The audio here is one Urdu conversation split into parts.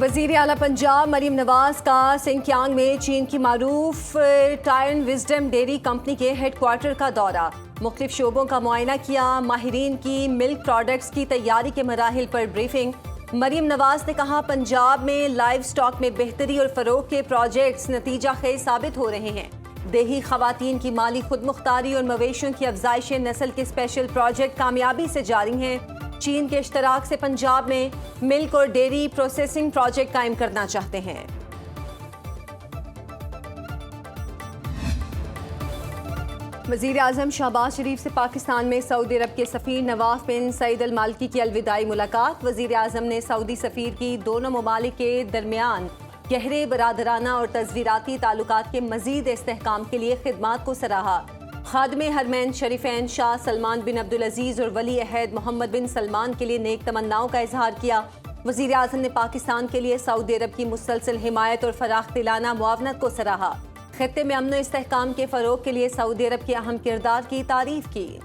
وزیر اعلیٰ پنجاب مریم نواز کا سنکیانگ میں چین کی معروف ٹائرن وزڈم ڈیری کمپنی کے ہیڈ کوارٹر کا دورہ، مختلف شعبوں کا معائنہ کیا، ماہرین کی ملک پروڈکٹس کی تیاری کے مراحل پر بریفنگ۔ مریم نواز نے کہا پنجاب میں لائیو سٹاک میں بہتری اور فروغ کے پروجیکٹس نتیجہ خیز ثابت ہو رہے ہیں۔ دیہی خواتین کی مالی خود مختاری اور مویشیوں کی افزائش نسل کے اسپیشل پروجیکٹ کامیابی سے جاری ہیں۔ چین کے اشتراک سے پنجاب میں ملک اور ڈیری پروسیسنگ پروجیکٹ قائم کرنا چاہتے ہیں۔ وزیر اعظم شہباز شریف سے پاکستان میں سعودی عرب کے سفیر نواف بن سعید المالکی کی الوداعی ملاقات۔ وزیر اعظم نے سعودی سفیر کی دونوں ممالک کے درمیان گہرے برادرانہ اور تصویراتی تعلقات کے مزید استحکام کے لیے خدمات کو سراہا۔ خادم حرمین شریفین شاہ سلمان بن عبدالعزیز اور ولی عہد محمد بن سلمان کے لیے نیک تمناؤں کا اظہار کیا۔ وزیر اعظم نے پاکستان کے لیے سعودی عرب کی مسلسل حمایت اور فراخ دلانہ معاونت کو سراہا۔ خطے میں امن و استحکام کے فروغ کے لیے سعودی عرب کے اہم کردار کی تعریف کی۔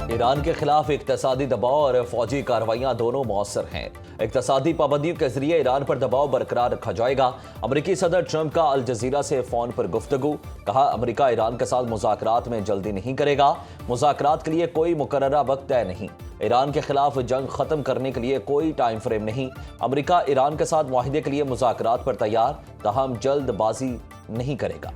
ایران کے خلاف اقتصادی دباؤ اور فوجی کارروائیاں دونوں مؤثر ہیں۔ اقتصادی پابندیوں کے ذریعے ایران پر دباؤ برقرار رکھا جائے گا۔ امریکی صدر ٹرمپ کا الجزیرہ سے فون پر گفتگو، کہا امریکہ ایران کے ساتھ مذاکرات میں جلدی نہیں کرے گا، مذاکرات کے لیے کوئی مقررہ وقت طے نہیں، ایران کے خلاف جنگ ختم کرنے کے لیے کوئی ٹائم فریم نہیں، امریکہ ایران کے ساتھ معاہدے کے لیے مذاکرات پر تیار، تاہم جلد بازی نہیں کرے گا۔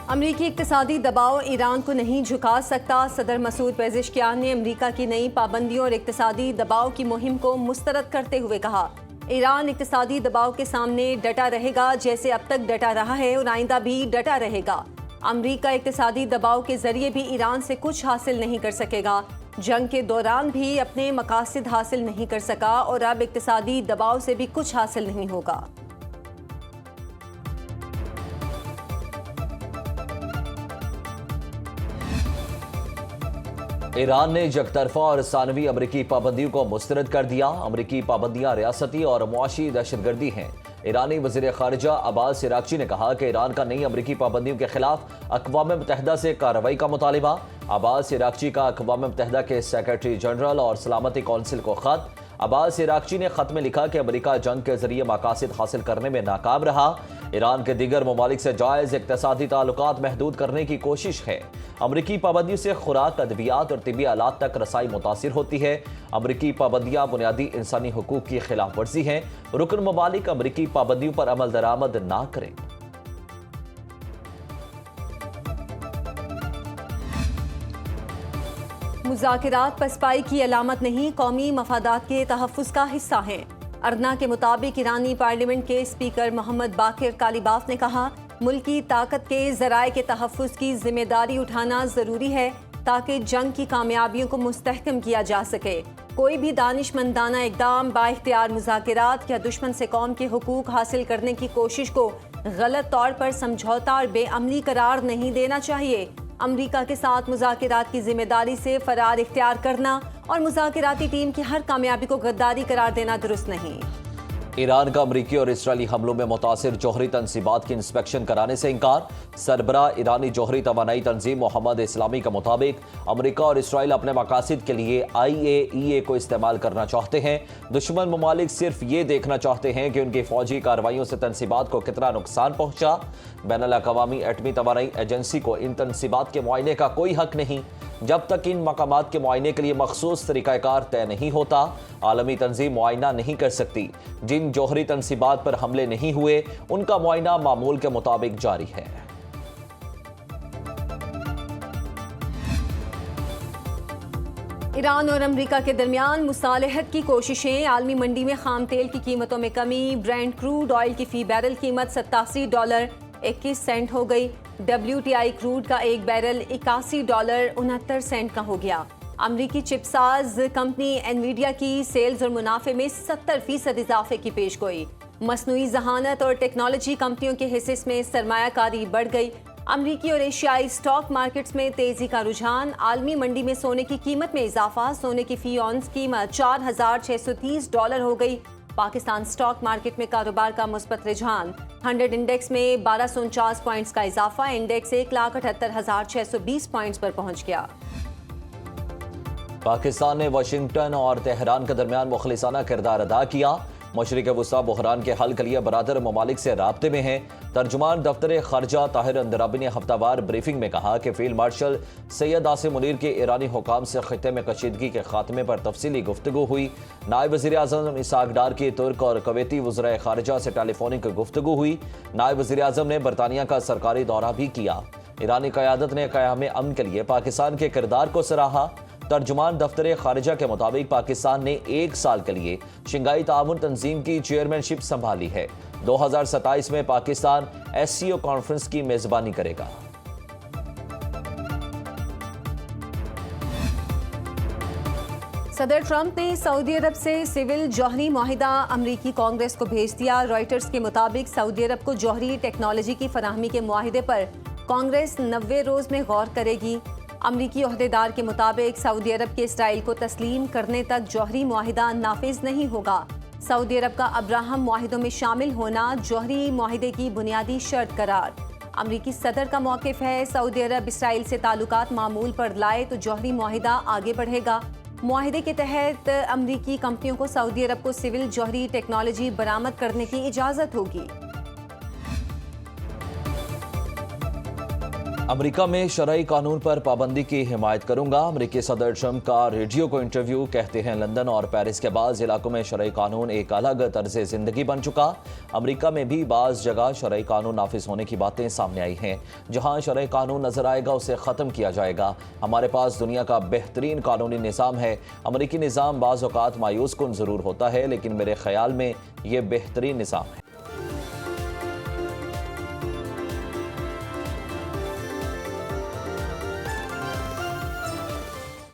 امریکی اقتصادی دباؤ ایران کو نہیں جھکا سکتا۔ صدر مسعود پزشکیان نے امریکہ کی نئی پابندیوں اور اقتصادی دباؤ کی مہم کو مسترد کرتے ہوئے کہا ایران اقتصادی دباؤ کے سامنے ڈٹا رہے گا جیسے اب تک ڈٹا رہا ہے اور آئندہ بھی ڈٹا رہے گا۔ امریکہ اقتصادی دباؤ کے ذریعے بھی ایران سے کچھ حاصل نہیں کر سکے گا، جنگ کے دوران بھی اپنے مقاصد حاصل نہیں کر سکا اور اب اقتصادی دباؤ سے بھی کچھ حاصل نہیں ہوگا۔ ایران نے یک طرفہ اور ثانوی امریکی پابندیوں کو مسترد کر دیا۔ امریکی پابندیاں ریاستی اور معاشی دہشت گردی ہیں۔ ایرانی وزیر خارجہ عباس عراقچی نے کہا کہ ایران کا نئی امریکی پابندیوں کے خلاف اقوام متحدہ سے کارروائی کا مطالبہ۔ عباس عراقچی کا اقوام متحدہ کے سیکرٹری جنرل اور سلامتی کونسل کو خط۔ عباس عراقچی نے خط میں لکھا کہ امریکہ جنگ کے ذریعے مقاصد حاصل کرنے میں ناکام رہا، ایران کے دیگر ممالک سے جائز اقتصادی تعلقات محدود کرنے کی کوشش ہے۔ امریکی پابندیوں سے خوراک، ادویات اور طبی آلات تک رسائی متاثر ہوتی ہے۔ امریکی پابندیاں بنیادی انسانی حقوق کی خلاف ورزی ہیں۔ رکن ممالک امریکی پابندیوں پر عمل درآمد نہ کریں۔ مذاکرات پسپائی کی علامت نہیں، قومی مفادات کے تحفظ کا حصہ ہیں۔ ارنا کے مطابق ایرانی پارلیمنٹ کے اسپیکر محمد باقر کالیباف نے کہا ملکی طاقت کے ذرائع کے تحفظ کی ذمہ داری اٹھانا ضروری ہے تاکہ جنگ کی کامیابیوں کو مستحکم کیا جا سکے۔ کوئی بھی دانش مندانہ اقدام با اختیار مذاکرات یا دشمن سے قوم کے حقوق حاصل کرنے کی کوشش کو غلط طور پر سمجھوتا اور بے عملی قرار نہیں دینا چاہیے۔ امریکہ کے ساتھ مذاکرات کی ذمہ داری سے فرار اختیار کرنا اور مذاکراتی ٹیم کی ہر کامیابی کو غداری قرار دینا درست نہیں۔ ایران کا امریکی اور اسرائیلی حملوں میں متاثر جوہری تنصیبات کی انسپیکشن کرانے سے انکار۔ سربراہ ایرانی جوہری توانائی تنظیم محمد اسلامی کے مطابق امریکہ اور اسرائیل اپنے مقاصد کے لیے IAEA کو استعمال کرنا چاہتے ہیں۔ دشمن ممالک صرف یہ دیکھنا چاہتے ہیں کہ ان کی فوجی کارروائیوں سے تنصیبات کو کتنا نقصان پہنچا۔ بین الاقوامی ایٹمی توانائی ایجنسی کو ان تنصیبات کے معائنے کا کوئی حق نہیں جب تک ان مقامات کے معائنے کے لیے مخصوص طریقہ کار طے نہیں ہوتا۔ عالمی تنظیم معائنہ نہیں کر سکتی۔ جن جوہری تنصیبات پر حملے نہیں ہوئے ان کا معائنہ معمول کے مطابق جاری ہے۔ ایران اور امریکہ کے درمیان مصالحت کی کوششیں، عالمی منڈی میں خام تیل کی قیمتوں میں کمی، برینٹ کروڈ آئل کی فی بیرل قیمت $87.21 ہو گئی، WTI کروڈ کا ایک بیرل $81.69 کا ہو گیا۔ امریکی چپ ساز کمپنی انویڈیا کی سیلز اور منافع میں 70% اضافے کی پیش گوئی۔ مصنوعی ذہانت اور ٹیکنالوجی کمپنیوں کے حصے میں سرمایہ کاری بڑھ گئی۔ امریکی اور ایشیائی سٹاک مارکیٹس میں تیزی کا رجحان، عالمی منڈی میں سونے کی قیمت میں اضافہ، سونے کی فی اونس قیمت $4,630 ہو گئی، پاکستان سٹاک مارکیٹ میں کاروبار کا مثبت رجحان، 100 انڈیکس میں 1249 پوائنٹس کا اضافہ، انڈیکس 1,78,620 پوائنٹس پر پہنچ گیا۔ پاکستان نے واشنگٹن اور تہران کے درمیان مخلصانہ کردار ادا کیا۔ مشرق وسطی بحران کے حل کے لیے برادر ممالک سے رابطے میں ہیں۔ ترجمان دفتر خارجہ طاہر اندرابی نے ہفتہ وار بریفنگ میں کہا کہ فیلڈ مارشل سید عاصم منیر کے ایرانی حکام سے خطے میں کشیدگی کے خاتمے پر تفصیلی گفتگو ہوئی۔ نائب وزیر اعظم اسحاق ڈار کی ترک اور کویتی وزرائے خارجہ سے ٹیلی فونک گفتگو ہوئی۔ نائب وزیر اعظم نے برطانیہ کا سرکاری دورہ بھی کیا۔ ایرانی قیادت نے قیام امن کے لیے پاکستان کے کردار کو سراہا۔ ترجمان دفتر خارجہ کے مطابق پاکستان نے 1 سال کے لیے شنگھائی تعاون تنظیم کی چیئرمین شپ سنبھالی ہے۔ 2027 میں پاکستان SCO کانفرنس کی میزبانی کرے گا۔ صدر ٹرمپ نے سعودی عرب سے سول جوہری معاہدہ امریکی کانگریس کو بھیج دیا۔ رائٹرز کے مطابق سعودی عرب کو جوہری ٹیکنالوجی کی فراہمی کے معاہدے پر کانگریس 90 روز میں غور کرے گی۔ امریکی عہدیدار کے مطابق سعودی عرب کے اسرائیل کو تسلیم کرنے تک جوہری معاہدہ نافذ نہیں ہوگا۔ سعودی عرب کا ابراہم معاہدوں میں شامل ہونا جوہری معاہدے کی بنیادی شرط قرار۔ امریکی صدر کا موقف ہے سعودی عرب اسرائیل سے تعلقات معمول پر لائے تو جوہری معاہدہ آگے بڑھے گا۔ معاہدے کے تحت امریکی کمپنیوں کو سعودی عرب کو سول جوہری ٹیکنالوجی برآمد کرنے کی اجازت ہوگی۔ امریکہ میں شرعی قانون پر پابندی کی حمایت کروں گا۔ امریکی صدر ٹرمپ کا ریڈیو کو انٹرویو۔ کہتے ہیں لندن اور پیرس کے بعض علاقوں میں شرعی قانون ایک الگ طرز زندگی بن چکا۔ امریکہ میں بھی بعض جگہ شرعی قانون نافذ ہونے کی باتیں سامنے آئی ہیں۔ جہاں شرعی قانون نظر آئے گا اسے ختم کیا جائے گا۔ ہمارے پاس دنیا کا بہترین قانونی نظام ہے۔ امریکی نظام بعض اوقات مایوس کن ضرور ہوتا ہے لیکن میرے خیال میں یہ بہترین نظام ہے۔